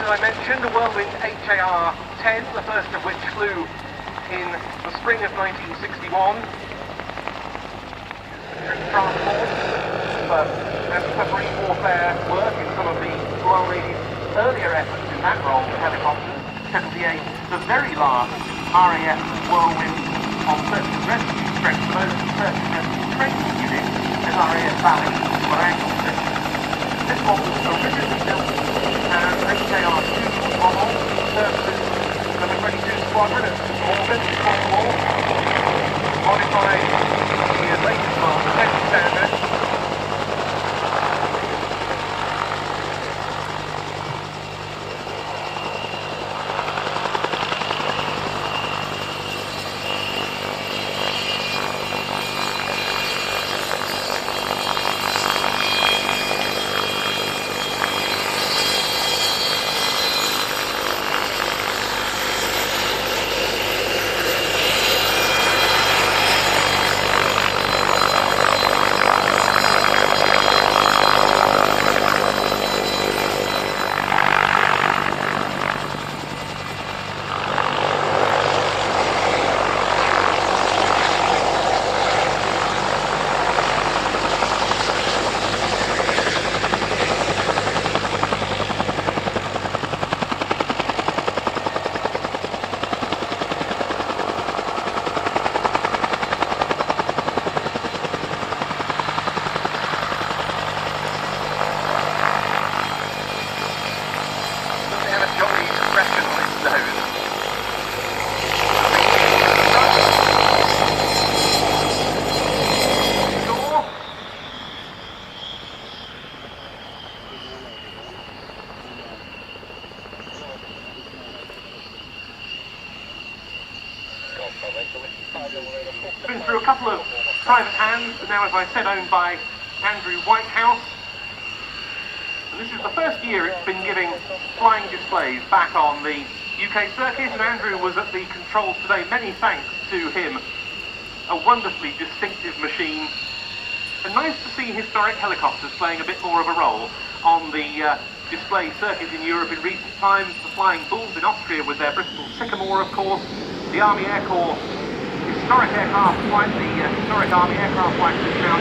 I mentioned, a Whirlwind HAR-10, the first of which flew in the spring of 1961. Transport for anti-submarine warfare work in some of the Royal Navy's earlier efforts in that role with helicopters. 78, the very last RAF Whirlwind on search and rescue strength for those search and rescue training units as RAF Lakenheath. This model was originally built as HAR-2 model, services number 22 Squadron at Morgan, Cornwall, modified years later for the Tech standard. Been through a couple of private hands, but now, as I said, owned by Andrew Whitehouse. And this is the first year it's been giving flying displays back on the UK circuit, and Andrew was at the controls today. Many thanks to him. A wonderfully distinctive machine. And nice to see historic helicopters playing a bit more of a role on the display circuit in Europe in recent times. The Flying Bulls in Austria with their Bristol Sycamore, of course. The Army Air Corps historic aircraft flight, the historic Army aircraft flight is now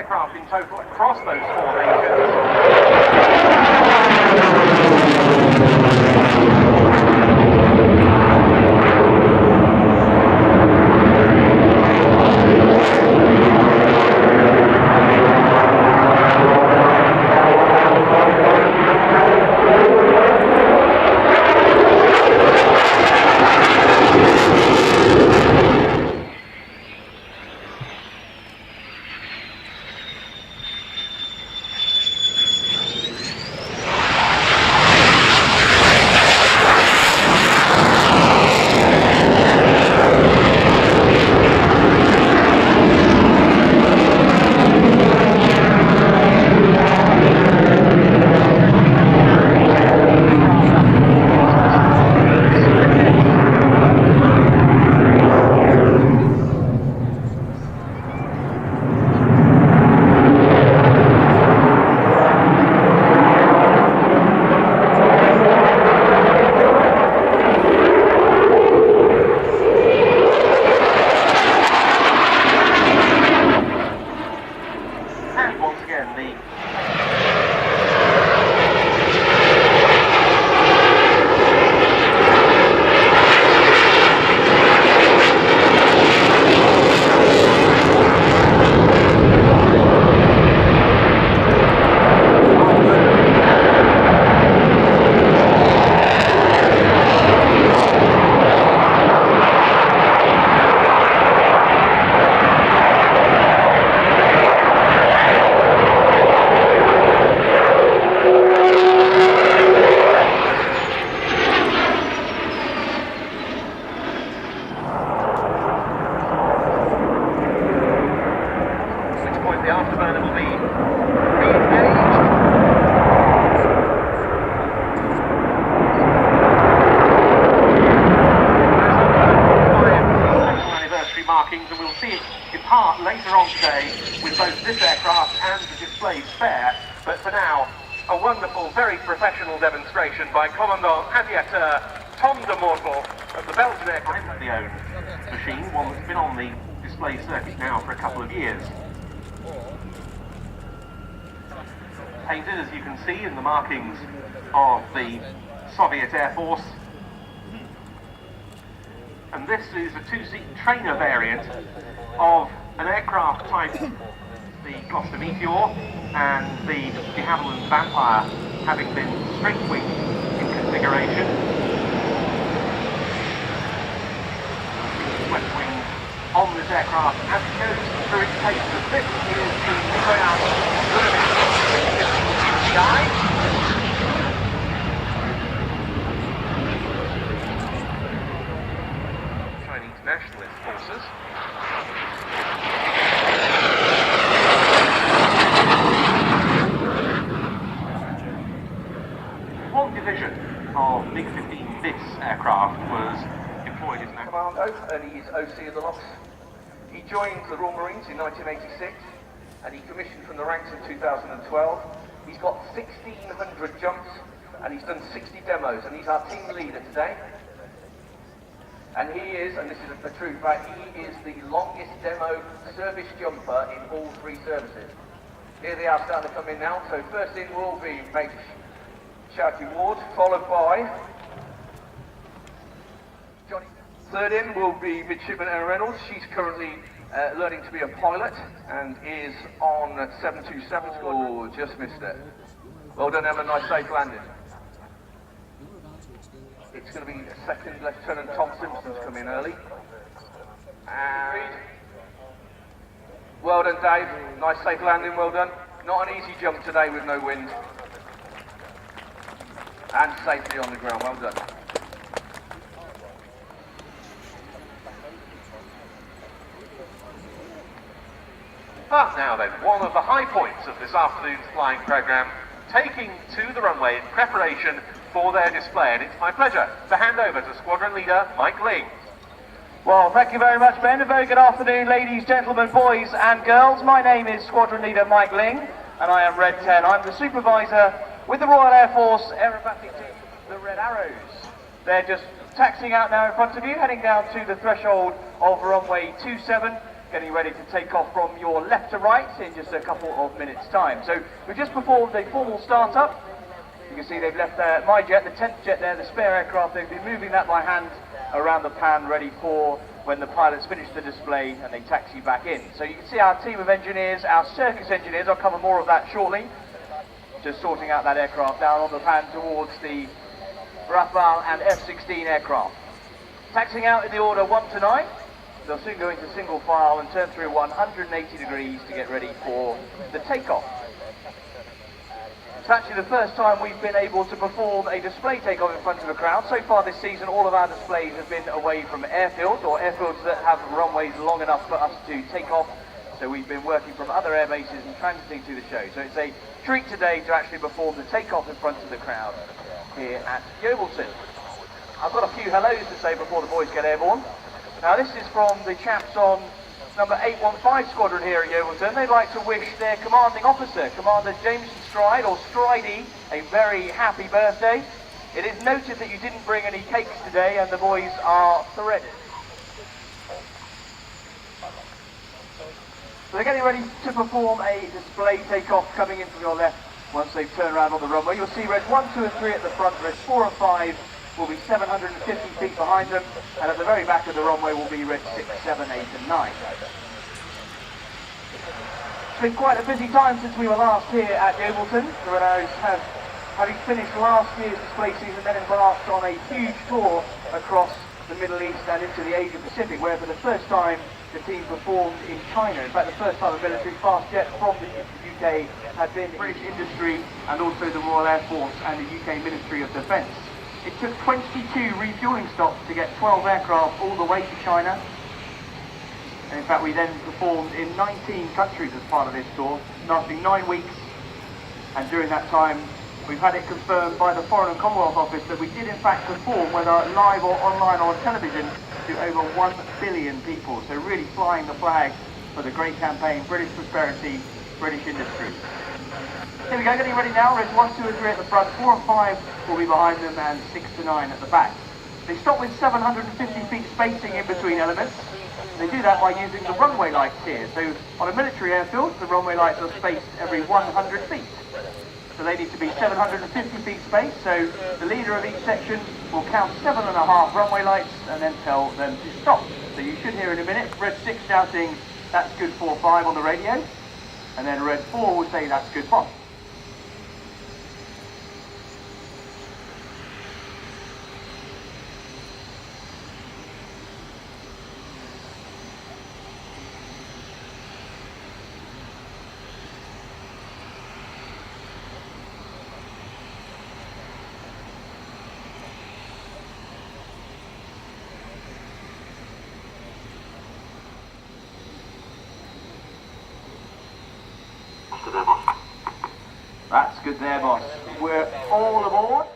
aircraft in total across those four see it depart later on today with both this aircraft and the display spare. But for now, a wonderful, very professional demonstration by Commandant Aviateur Tom de Mortel of the Belgian Aircraft, the own machine, one that's been on the display circuit now for a couple of years. Painted, as you can see, in the markings of the Soviet Air Force. And this is a two-seat trainer variant of an aircraft type, the Gloucester Meteor and the de Havilland Vampire, having been straight-wing in configuration. Swept wing on this aircraft as it goes through its paces. This is the Royal Chinese nationalist forces. One division of MiG-15 BIS aircraft was deployed as Commando, and he is OC of the Loss. He joined the Royal Marines in 1986, and he commissioned from the ranks in 2012. He's got 1,600 jumps, and he's done 60 demos, and he's our team leader today. And he is, and this is a true fact, he is the longest demo service jumper in all three services. Here they are starting to come in now. So first in will be Major Shouty Ward, followed by Johnny. Third in will be Midshipman Anna Reynolds. She's currently learning to be a pilot and is on 727 squadron. Oh, just missed it. Well done, Emma, nice safe landing. It's going to be Second Lieutenant Tom Simpson's come in early. And well done, Dave. Nice safe landing, well done. Not an easy jump today with no wind. And safely on the ground, well done. But now then, one of the high points of this afternoon's flying programme, taking to the runway in preparation for their display, and it's my pleasure to hand over to Squadron Leader Mike Ling. Well, thank you very much, Ben. A very good afternoon, ladies, gentlemen, boys and girls. My name is Squadron Leader Mike Ling, and I am Red 10. I'm the supervisor with the Royal Air Force Aerobatic Team, the Red Arrows. They're just taxiing out now in front of you, heading down to the threshold of runway 27, getting ready to take off from your left to right in just a couple of minutes' time. So we've just performed a formal start-up. You can see they've left my jet, the 10th jet there, the spare aircraft. They've been moving that by hand around the pan, ready for when the pilots finish the display and they taxi back in. So you can see our team of engineers, our circus engineers, I'll cover more of that shortly, just sorting out that aircraft down on the pan towards the Rafale and F-16 aircraft. Taxiing out in the order 1 to 9. They'll soon go into single file and turn through 180 degrees to get ready for the takeoff. It's actually the first time we've been able to perform a display takeoff in front of a crowd. So far this season, all of our displays have been away from airfields, or airfields that have runways long enough for us to take off. So we've been working from other air bases and transiting to the show. So it's a treat today to actually perform the takeoff in front of the crowd here at Yeovilton. I've got a few hellos to say before the boys get airborne. Now this is from the chaps on number 815 Squadron here at Yeovilton. They'd like to wish their commanding officer, Commander Jameson Stride, or Stridey, a very happy birthday. It is noted that you didn't bring any cakes today and the boys are threaded. So they're getting ready to perform a display takeoff coming in from your left once they've turned around on the runway. You'll see Red 1, 2 and 3 at the front, Red 4 and 5 will be 750 feet behind them, and at the very back of the runway will be Red 6, 7, 8 and 9. It's been quite a busy time since we were last here at Yeovilton. The Red Arrows have, having finished last year's display season, then embarked on a huge tour across the Middle East and into the Asia Pacific, where for the first time the team performed in China. In fact, the first time a military fast jet from the UK had been British industry and also the Royal Air Force and the UK Ministry of Defence. It took 22 refuelling stops to get 12 aircraft all the way to China. And in fact, we then performed in 19 countries as part of this tour, lasting 9 weeks. And during that time, we've had it confirmed by the Foreign and Commonwealth Office that we did in fact perform, whether live or online or on television, to over 1 billion people. So really flying the flag for the great campaign, British prosperity, British industry. Here we go, getting ready now. Reds 1, 2 and 3 at the front, 4 and 5 will be behind them, and 6 to 9 at the back. They stop with 750 feet spacing in between elements. They do that by using the runway lights here. So on a military airfield, the runway lights are spaced every 100 feet. So they need to be 750 feet spaced. So the leader of each section will count 7.5 runway lights and then tell them to stop. So you should hear in a minute Red 6 shouting, "That's good 4-5" on the radio. And then Red 4 will say, "That's good 5." That's good there, boss. We're all aboard.